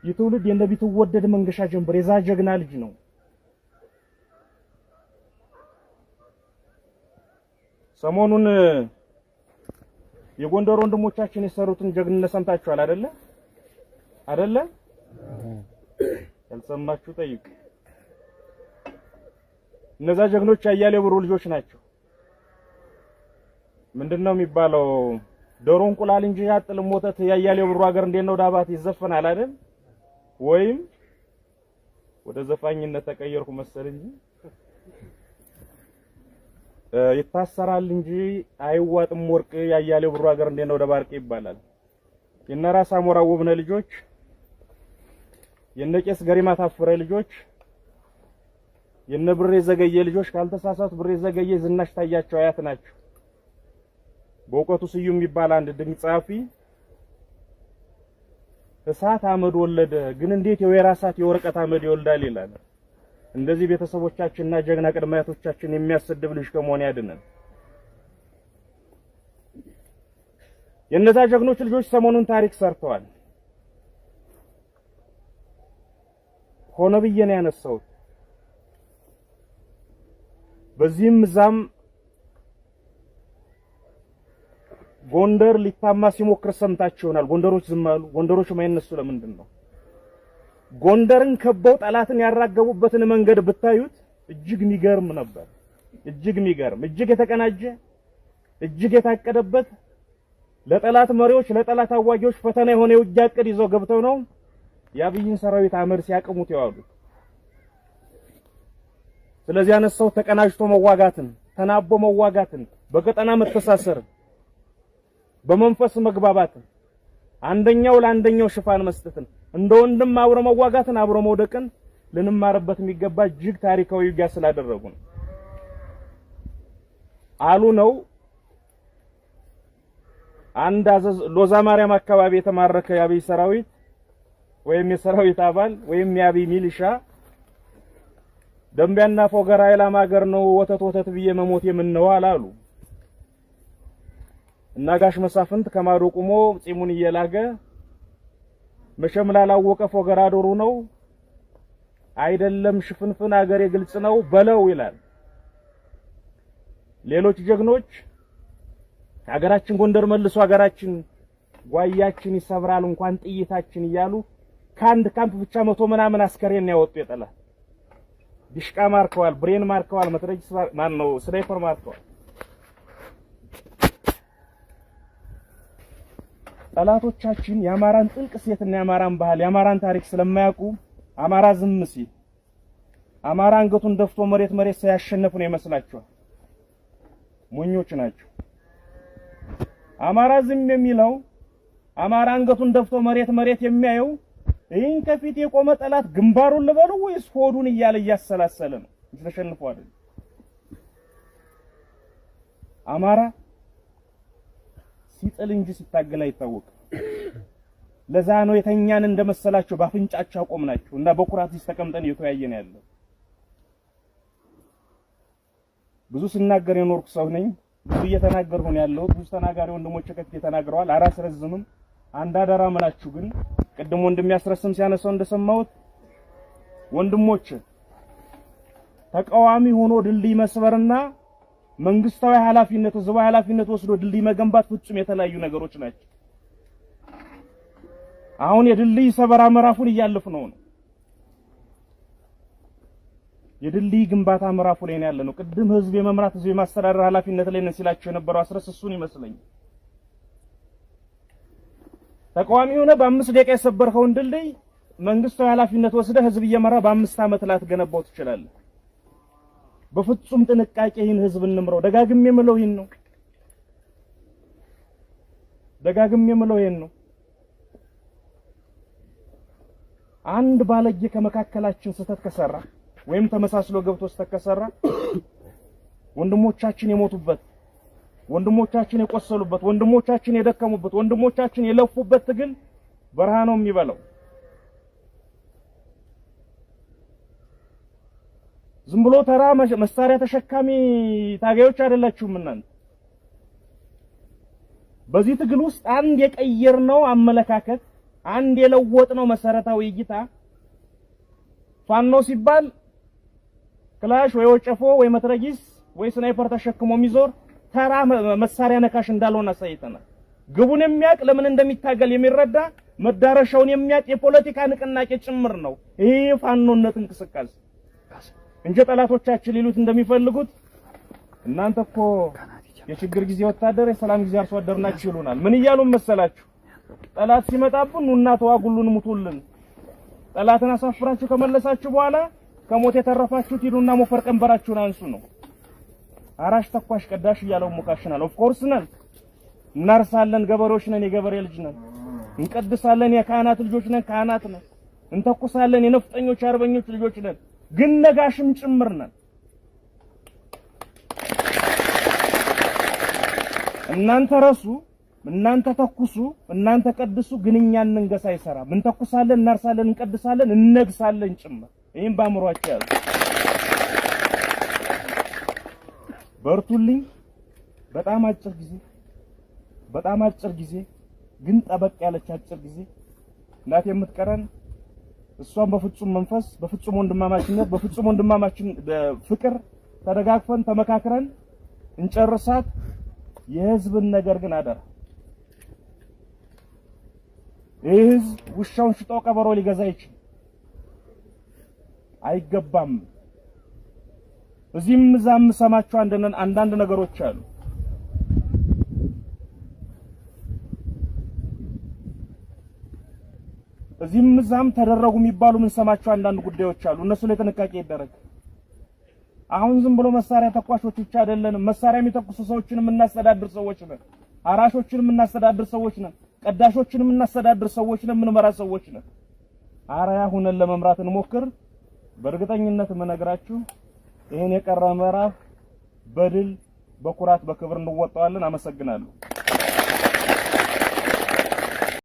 ይትውልድ የነቢቱ ወደድ መንገሻ ጀንበር የዛ ጀግና ልጅ ነው። ሰሞኑን የጎንደር ወንድሞቻችን የሰሩትን ጀግንነት ሰምታችኋል አይደለ? ያልሰማችሁ ጠይቁ። እነዛ ጀግኖች አያሌው ብሩ ልጆች ናቸው። ምንድነው የሚባለው? ዶሮ እንቁላል እንጂ ያጥልም ወተት ያያሌው ብሩ ሀገር እንዴት ነው ዳባት ይዘፈናል አይደል? ወይም ወደ ዘፋኝነት ተቀየርኩ መሰል እንጂ ይታሰራል እንጂ አይዋጥም ወርቅ ያያሌው ብሩ ሀገር እንዴት ነው ደባርቅ ይባላል። የነራስ አሞራ ውብነ ልጆች የነቄስ ገሪማ ታፈረ ልጆች የነብሬ ዘገየ ልጆች ካልተሳሳቱ ብሬ ዘገየ ዝናሽ ታያቸው አያት ናቸው። በእውቀቱ ስዩም የሚባል አንድ ድንቅ ጸሐፊ እሳት አመድ ወለደ ግን እንዴት የወይራ እሳት የወረቀት አመድ ይወልዳል ይላል። እንደዚህ ቤተሰቦቻችንና ጀግና ቅድማያቶቻችን የሚያሰድብ ልጅ ከመሆን ያድነን። የነዛ ጀግኖች ልጆች ሰሞኑን ታሪክ ሰርተዋል። ሆነ ብዬ ነው ያነሳሁት። በዚህም ዛም ጎንደር ሊታማ ሲሞክር ሰምታችሁናል። ጎንደሮች ዝም አሉ። ጎንደሮች ማይነሱ ለምንድን ነው? ጎንደርን ከበው ጠላትን ያራገቡበትን መንገድ ብታዩት እጅግ የሚገርም ነበር። እጅግ የሚገርም እጅግ የተቀናጀ እጅግ የታቀደበት ለጠላት መሪዎች ለጠላት አዋጊዎች ፈተና የሆነ የውጊያ ዕቅድ ይዘው ገብተው ነው የአብይን ሰራዊት አመር ሲያቀሙት ያዋሉት። ስለዚህ ያነሳው ተቀናጅቶ መዋጋትን ተናቦ መዋጋትን በቀጠና መተሳሰርን በመንፈስ መግባባትን አንደኛው ለአንደኛው ሽፋን መስጠትን እንደ ወንድም አብሮ መዋጋትን አብሮ መውደቅን ልንማርበት የሚገባ እጅግ ታሪካዊ ውጊያ ስላደረጉ ነው አሉ ነው። አንድ አዘዝ ሎዛ ማርያም አካባቢ የተማረከ የአብይ ሰራዊት ወይም የሰራዊት አባል ወይም የአብይ ሚሊሻ ደምቢያና ፎገራ ኢላማ ሀገር ነው ወተት ብዬ መሞት የምነው አላሉ እና ጋሽ መሳፍንት ከማዶ ቆሞ ጺሙን እየላገ መሸም ላላወቀ ፎገራ ዶሩ ነው አይደለም ሽፍንፍን ሀገሬ ግልጽ ነው በለው ይላል። ሌሎች ጀግኖች ሀገራችን ጎንደር መልሶ ሀገራችን ጓያችን ይሰብራል እንኳን ጥይታችን እያሉ ካንድ ካምፕ ብቻ 100 ምናምን አስከሬን ያወጡ የጠላት ዲሽቃ ማርከዋል፣ ብሬን ማርከዋል፣ መትረጊስ ማን ነው ስናይፐር ማርከዋል። ጠላቶቻችን የአማራን ጥልቅ ሴትና የአማራን ባህል የአማራን ታሪክ ስለማያውቁ አማራ ዝም ሲል አማራ አንገቱን ደፍቶ መሬት ሳያሸነፍ ነው ይመስላችኋል። ሞኞች ናቸው። አማራ ዝም የሚለው አማራ አንገቱን ደፍቶ መሬት የሚያየው ይህን ከፊት የቆመ ጠላት ግንባሩን ልበለው ወይስ ሆዱን እያለ እያሰላሰለ ነው ተሸንፎ አይደል? አማራ ሲጥል እንጂ ሲታገል አይታወቅም። ለዛ ነው የተኛን እንደመሰላቸው ባፍንጫቸው አቆምናቸው እና በኩራት ተቀምጠን እየተያየን ያለው። ብዙ ስናገር የኖርኩ ሰው ነኝ። ብዙ እየተናገርኩ ነው ያለው። ብዙ ተናጋሪ ወንድሞች ከፊት ተናግረዋል። አላስረዝምም። አንድ አደራ መላችሁ ግን ቅድም ወንድም ያስረስም ሲያነሳው እንደሰማሁት ወንድሞች ተቃዋሚ ሆኖ ድልድይ መስበርና መንግስታዊ ኃላፊነት ህዝባዊ ኃላፊነት ወስዶ ድልድይ መገንባት ፍጹም የተለያዩ ነገሮች ናቸው። አሁን የድልድይ ሰበራ ምዕራፉን እያለፍነው ነው። የድልድይ ግንባታ ምዕራፉ ላይ ነው ያለነው። ቅድም ህዝብ የመምራት ህዝብ የማስተዳደር ኃላፊነት ላይ ነው ሲላቸው የነበረው አስረስ እሱን ይመስለኛል። ተቃዋሚ ሆነ በ5 ደቂቃ የሰበርከውን ድልድይ መንግስታዊ ኃላፊነት ወስደ ህዝብ እየመራ በ5 ዓመት ላትገነባው ትችላለህ። በፍጹም ጥንቃቄ ይህን ህዝብ እንምረው። ደጋግሜ የምለው ይህን ነው። አንድ ባለጌ ከመካከላችን ስተት ከሰራ ወይም ተመሳስሎ ገብቶ ስተት ከሰራ ወንድሞቻችን የሞቱበት ወንድሞቻችን የቆሰሉበት ወንድሞቻችን የደከሙበት ወንድሞቻችን የለፉበት ትግል በረሃ ነው የሚበላው። ዝም ብሎ ተራ መሳሪያ ተሸካሚ ታጋዮች አይደላችሁም እናንተ። በዚህ ትግል ውስጥ አንድ የቀየርነው አመለካከት አንድ የለወጥነው መሰረታዊ እይታ ፋኖ ሲባል ክላሽ ወይ ወጨፎ ወይ መትረጊስ ወይ ስናይፐር ተሸክሞ የሚዞር ተራ መሳሪያ ነካሽ እንዳልሆነ አሳይተናል። ግቡን የሚያቅ ለምን እንደሚታገል የሚረዳ መዳረሻውን የሚያቅ የፖለቲካ ንቅናቄ ጭምር ነው ይሄ ፋኖነት እንቅስቃሴ እንጂ ጠላቶቻችን ሊሉት እንደሚፈልጉት እናንተ እኮ የችግር ጊዜ ወታደር የሰላም ጊዜ አርሶ አደር ናችሁ ይሉናል። ምን እያሉ መሰላችሁ? ጠላት ሲመጣብን ኑና ተዋጉልን ሙቱልን፣ ጠላትን አሳፍራችሁ ከመለሳችሁ በኋላ ከሞት የተረፋችሁት ሂዱና ሞፈር ቀንበራችሁን አንሱ ነው። አራሽ ተኳሽ ቀዳሽ እያለው ሙካሽናል። ኦፍ ኮርስ ነን፣ እናርሳለን፣ ገበሬዎች ነን፣ የገበሬ ልጅ ነን፣ እንቀድሳለን፣ የካህናት ልጆች ነን፣ ካህናት ነን፣ እንተኩሳለን፣ የነፍጠኞች አርበኞች ልጆች ነን፣ ግን ነጋሽም ጭምር ነን። እናንተ ረሱ፣ እናንተ ተኩሱ፣ እናንተ ቀድሱ፣ ግን እኛን እንገሳ አይሰራም። እንተኩሳለን፣ እናርሳለን፣ እንቀድሳለን፣ እንነግሳለን ጭምር። ይሄን ባምሯችሁ ያዙ። በርቱልኝ። በጣም አጭር ጊዜ ግን ጠበቅ ያለች አጭር ጊዜ እናት የምትቀረን እሷን በፍጹም መንፈስ በፍጹም ወንድማማችነት በፍጹም ወንድማማችን ፍቅር ተደጋግፈን ተመካክረን እንጨርሳት። የህዝብን ነገር ግን አደራ ህዝብ ውሻውን ሽጦ ቀበሮ ሊገዛ ይችላል አይገባም። እዚህም እዛም ሰማችሁ አንዳንድ ነገሮች አሉ። እዚህም እዛም ተደረጉ የሚባሉ ምን ሰማችሁ አንዳንድ ጉዳዮች አሉ። እነሱ ላይ ጥንቃቄ ይደረግ። አሁን ዝም ብሎ መሳሪያ ተኳሾች ብቻ አይደለንም። መሳሪያ የሚተኩሱ ሰዎችንም እናስተዳድር ሰዎች ነን። አራሾችንም እናስተዳድር ሰዎች ነን። ቀዳሾችንም እናስተዳድር ሰዎች ነን። ምንመራ ሰዎች ነን። አራያ ሆነን ለመምራት እንሞክር። በእርግጠኝነት የምነግራችሁ ይሄን የቀረ ምዕራፍ በድል በኩራት በክብር እንወጣዋለን። አመሰግናለሁ።